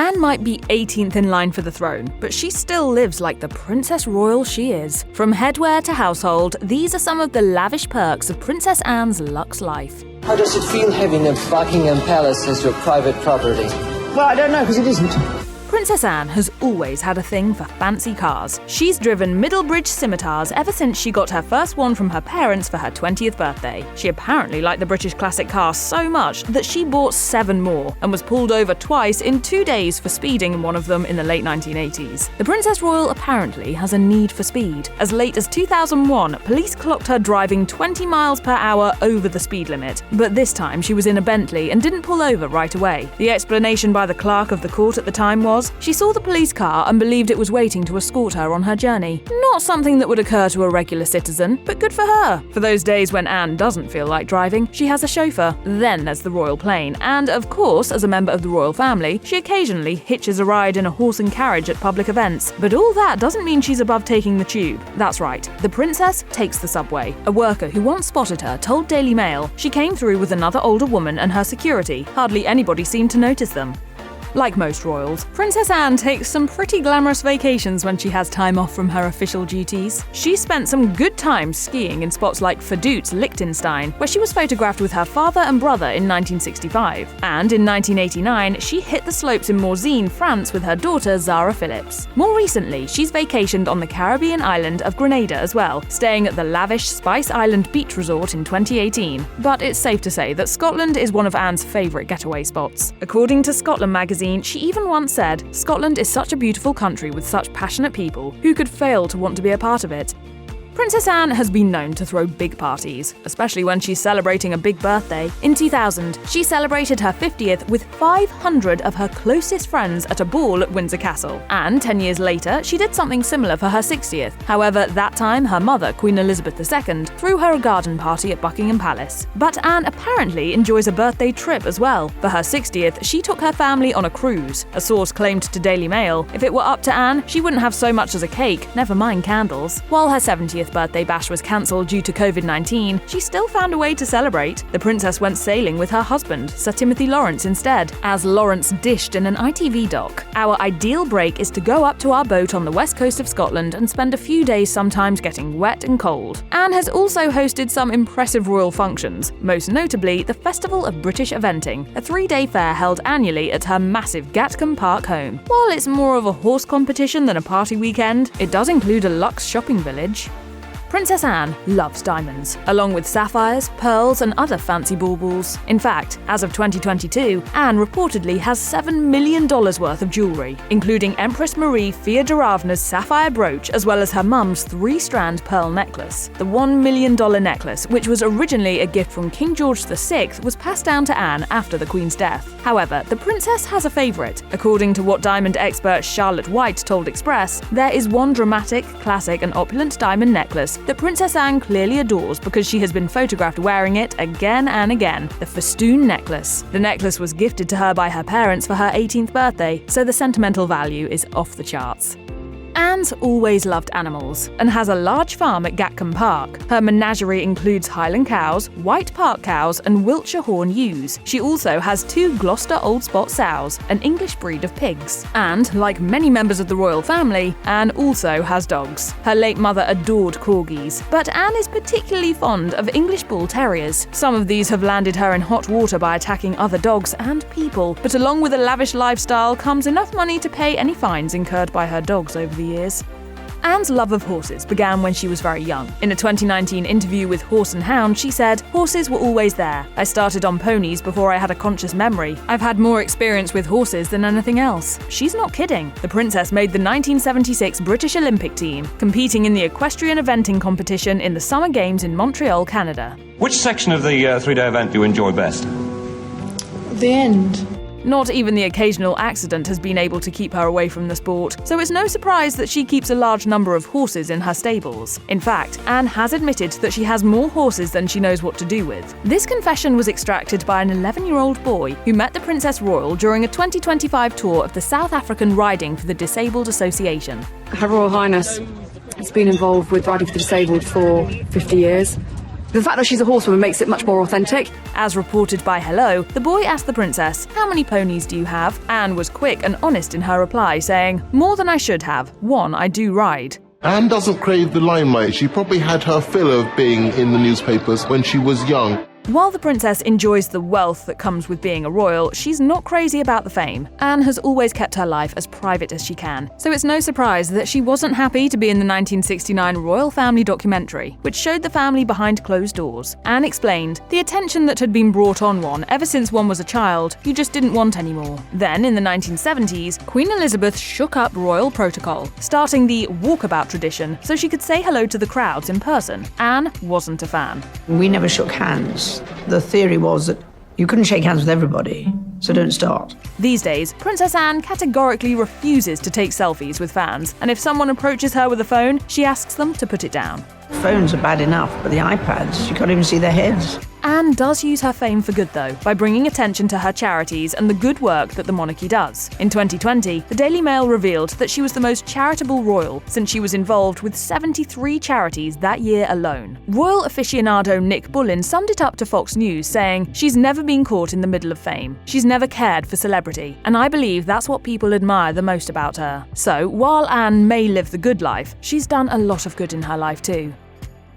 Anne might be 18th in line for the throne, but she still lives like the Princess Royal she is. From headwear to household, these are some of the lavish perks of Princess Anne's luxe life. How does it feel having a Buckingham Palace as your private property? Well, I don't know, because it isn't. Princess Anne has always had a thing for fancy cars. She's driven Middlebridge scimitars ever since she got her first one from her parents for her 20th birthday. She apparently liked the British classic car so much that she bought 7 more and was pulled over twice in 2 days for speeding in one of them in the late 1980s. The Princess Royal apparently has a need for speed. As late as 2001, police clocked her driving 20 miles per hour over the speed limit, but this time she was in a Bentley and didn't pull over right away. The explanation by the clerk of the court at the time was, she saw the police car and believed it was waiting to escort her on her journey. Not something that would occur to a regular citizen, but good for her. For those days when Anne doesn't feel like driving, she has a chauffeur. Then there's the royal plane, and of course, as a member of the royal family, she occasionally hitches a ride in a horse and carriage at public events. But all that doesn't mean she's above taking the tube. That's right, the princess takes the subway. A worker who once spotted her told Daily Mail she came through with another older woman and her security. Hardly anybody seemed to notice them. Like most royals, Princess Anne takes some pretty glamorous vacations when she has time off from her official duties. She spent some good time skiing in spots like Vaduz, Liechtenstein, where she was photographed with her father and brother in 1965. And in 1989, she hit the slopes in Morzine, France with her daughter Zara Phillips. More recently, she's vacationed on the Caribbean island of Grenada as well, staying at the lavish Spice Island beach resort in 2018. But it's safe to say that Scotland is one of Anne's favourite getaway spots. According to Scotland magazine, she even once said, "Scotland is such a beautiful country with such passionate people. Who could fail to want to be a part of it?" Princess Anne has been known to throw big parties, especially when she's celebrating a big birthday. In 2000, she celebrated her 50th with 500 of her closest friends at a ball at Windsor Castle. And 10 years later, she did something similar for her 60th. However, that time her mother, Queen Elizabeth II, threw her a garden party at Buckingham Palace. But Anne apparently enjoys a birthday trip as well. For her 60th, she took her family on a cruise. A source claimed to Daily Mail, if it were up to Anne, she wouldn't have so much as a cake, never mind candles. While her 70th birthday bash was cancelled due to COVID-19, she still found a way to celebrate. The princess went sailing with her husband, Sir Timothy Lawrence, instead. As Lawrence dished in an ITV doc, "Our ideal break is to go up to our boat on the west coast of Scotland and spend a few days sometimes getting wet and cold." Anne has also hosted some impressive royal functions, most notably the Festival of British Eventing, a 3-day fair held annually at her massive Gatcombe Park home. While it's more of a horse competition than a party weekend, it does include a luxe shopping village. Princess Anne loves diamonds, along with sapphires, pearls, and other fancy baubles. In fact, as of 2022, Anne reportedly has $7 million worth of jewellery, including Empress Marie Feodorovna's sapphire brooch as well as her mum's 3-strand pearl necklace. The $1 million necklace, which was originally a gift from King George VI, was passed down to Anne after the Queen's death. However, the princess has a favourite. According to what diamond expert Charlotte White told Express, there is one dramatic, classic, and opulent diamond necklace that Princess Anne clearly adores because she has been photographed wearing it again and again, the festoon necklace. The necklace was gifted to her by her parents for her 18th birthday, so the sentimental value is off the charts. Anne's always loved animals and has a large farm at Gatcombe Park. Her menagerie includes Highland cows, White Park cows, and Wiltshire Horn ewes. She also has 2 Gloucester Old Spot sows, an English breed of pigs. And, like many members of the royal family, Anne also has dogs. Her late mother adored corgis, but Anne is particularly fond of English Bull Terriers. Some of these have landed her in hot water by attacking other dogs and people, but along with a lavish lifestyle comes enough money to pay any fines incurred by her dogs over the years. Anne's love of horses began when she was very young. In a 2019 interview with Horse and Hound, she said, "Horses were always there. I started on ponies before I had a conscious memory. I've had more experience with horses than anything else." She's not kidding. The princess made the 1976 British Olympic team, competing in the equestrian eventing competition in the Summer Games in Montreal, Canada. Which section of the 3-day event do you enjoy best? The end. Not even the occasional accident has been able to keep her away from the sport, so it's no surprise that she keeps a large number of horses in her stables. In fact, Anne has admitted that she has more horses than she knows what to do with. This confession was extracted by an 11-year-old boy who met the Princess Royal during a 2025 tour of the South African Riding for the Disabled Association. Her Royal Highness has been involved with riding for the disabled for 50 years. The fact that she's a horsewoman makes it much more authentic. As reported by Hello, the boy asked the princess, "How many ponies do you have?" Anne was quick and honest in her reply, saying, "More than I should have. One I do ride." Anne doesn't crave the limelight. She probably had her fill of being in the newspapers when she was young. While the princess enjoys the wealth that comes with being a royal, she's not crazy about the fame. Anne has always kept her life as private as she can, so it's no surprise that she wasn't happy to be in the 1969 royal family documentary, which showed the family behind closed doors. Anne explained, "The attention that had been brought on one ever since one was a child, you just didn't want anymore." Then, in the 1970s, Queen Elizabeth shook up royal protocol, starting the walkabout tradition so she could say hello to the crowds in person. Anne wasn't a fan. We never shook hands. The theory was that you couldn't shake hands with everybody, so don't start. These days, Princess Anne categorically refuses to take selfies with fans, and if someone approaches her with a phone, she asks them to put it down. Phones are bad enough, but the iPads, you can't even see their heads. Anne does use her fame for good, though, by bringing attention to her charities and the good work that the monarchy does. In 2020, the Daily Mail revealed that she was the most charitable royal since she was involved with 73 charities that year alone. Royal aficionado Nick Bullen summed it up to Fox News, saying, "She's never been caught in the middle of fame. She's never cared for celebrity, and I believe that's what people admire the most about her." So, while Anne may live the good life, she's done a lot of good in her life too.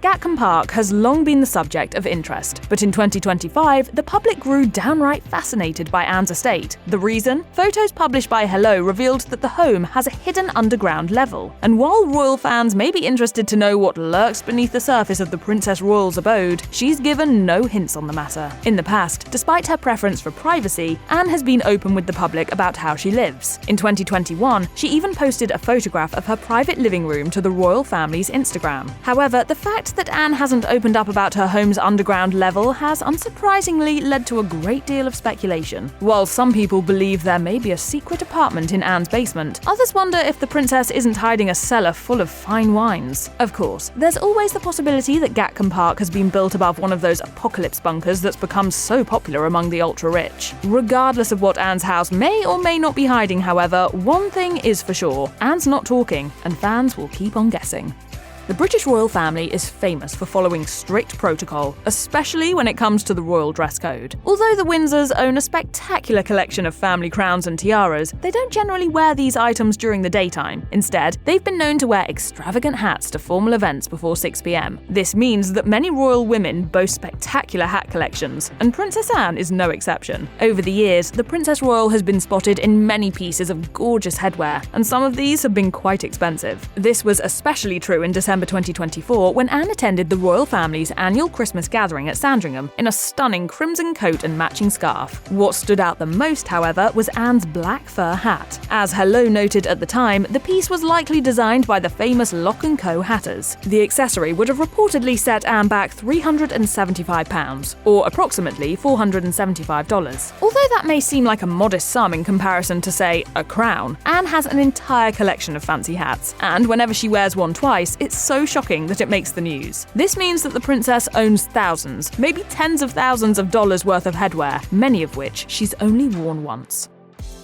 Gatcombe Park has long been the subject of interest, but in 2025, the public grew downright fascinated by Anne's estate. The reason? Photos published by Hello revealed that the home has a hidden underground level. And while royal fans may be interested to know what lurks beneath the surface of the Princess Royal's abode, she's given no hints on the matter. In the past, despite her preference for privacy, Anne has been open with the public about how she lives. In 2021, she even posted a photograph of her private living room to the royal family's Instagram. However, the fact that Anne hasn't opened up about her home's underground level has unsurprisingly led to a great deal of speculation. While some people believe there may be a secret apartment in Anne's basement, others wonder if the princess isn't hiding a cellar full of fine wines. Of course, there's always the possibility that Gatcombe Park has been built above one of those apocalypse bunkers that's become so popular among the ultra-rich. Regardless of what Anne's house may or may not be hiding, however, one thing is for sure: Anne's not talking, and fans will keep on guessing. The British royal family is famous for following strict protocol, especially when it comes to the royal dress code. Although the Windsors own a spectacular collection of family crowns and tiaras, they don't generally wear these items during the daytime. Instead, they've been known to wear extravagant hats to formal events before 6 p.m. This means that many royal women boast spectacular hat collections, and Princess Anne is no exception. Over the years, the Princess Royal has been spotted in many pieces of gorgeous headwear, and some of these have been quite expensive. This was especially true in December 2024 when Anne attended the royal family's annual Christmas gathering at Sandringham in a stunning crimson coat and matching scarf. What stood out the most, however, was Anne's black fur hat. As Hello noted at the time, the piece was likely designed by the famous Lock & Co hatters. The accessory would have reportedly set Anne back £375, or approximately $475. Although that may seem like a modest sum in comparison to, say, a crown, Anne has an entire collection of fancy hats, and whenever she wears one twice, it's so shocking that it makes the news. This means that the princess owns thousands, maybe tens of thousands of dollars worth of headwear, many of which she's only worn once.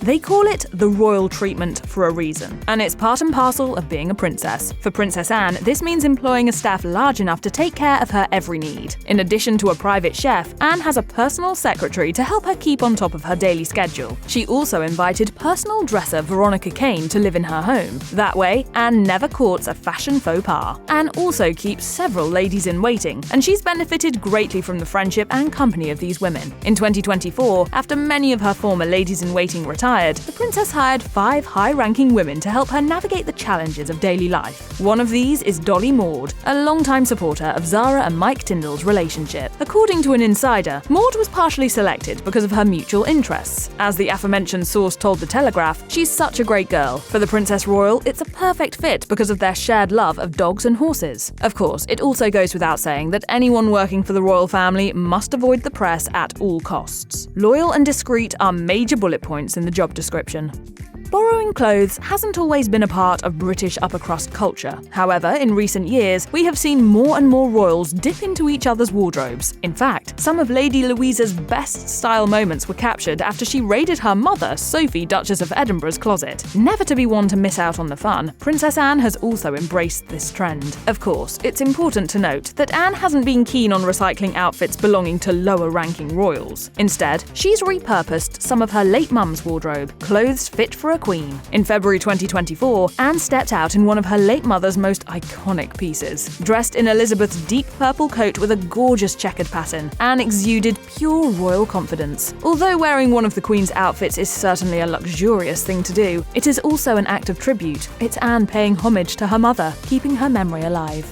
They call it the royal treatment for a reason, and it's part and parcel of being a princess. For Princess Anne, this means employing a staff large enough to take care of her every need. In addition to a private chef, Anne has a personal secretary to help her keep on top of her daily schedule. She also invited personal dresser Veronica Kane to live in her home. That way, Anne never courts a fashion faux pas. Anne also keeps several ladies in waiting, and she's benefited greatly from the friendship and company of these women. In 2024, after many of her former ladies in waiting retired, the princess hired 5 high-ranking women to help her navigate the challenges of daily life. One of these is Dolly Maud, a longtime supporter of Zara and Mike Tyndall's relationship. According to an insider, Maud was partially selected because of her mutual interests. As the aforementioned source told The Telegraph, she's such a great girl. For the Princess Royal, it's a perfect fit because of their shared love of dogs and horses. Of course, it also goes without saying that anyone working for the royal family must avoid the press at all costs. Loyal and discreet are major bullet points in the job description. Borrowing clothes hasn't always been a part of British upper-crust culture. However, in recent years, we have seen more and more royals dip into each other's wardrobes. In fact, some of Lady Louisa's best style moments were captured after she raided her mother, Sophie, Duchess of Edinburgh's closet. Never to be one to miss out on the fun, Princess Anne has also embraced this trend. Of course, it's important to note that Anne hasn't been keen on recycling outfits belonging to lower-ranking royals. Instead, she's repurposed some of her late mum's wardrobe, clothes fit for a queen. In February 2024, Anne stepped out in one of her late mother's most iconic pieces. Dressed in Elizabeth's deep purple coat with a gorgeous checkered pattern, Anne exuded pure royal confidence. Although wearing one of the Queen's outfits is certainly a luxurious thing to do, it is also an act of tribute. It's Anne paying homage to her mother, keeping her memory alive.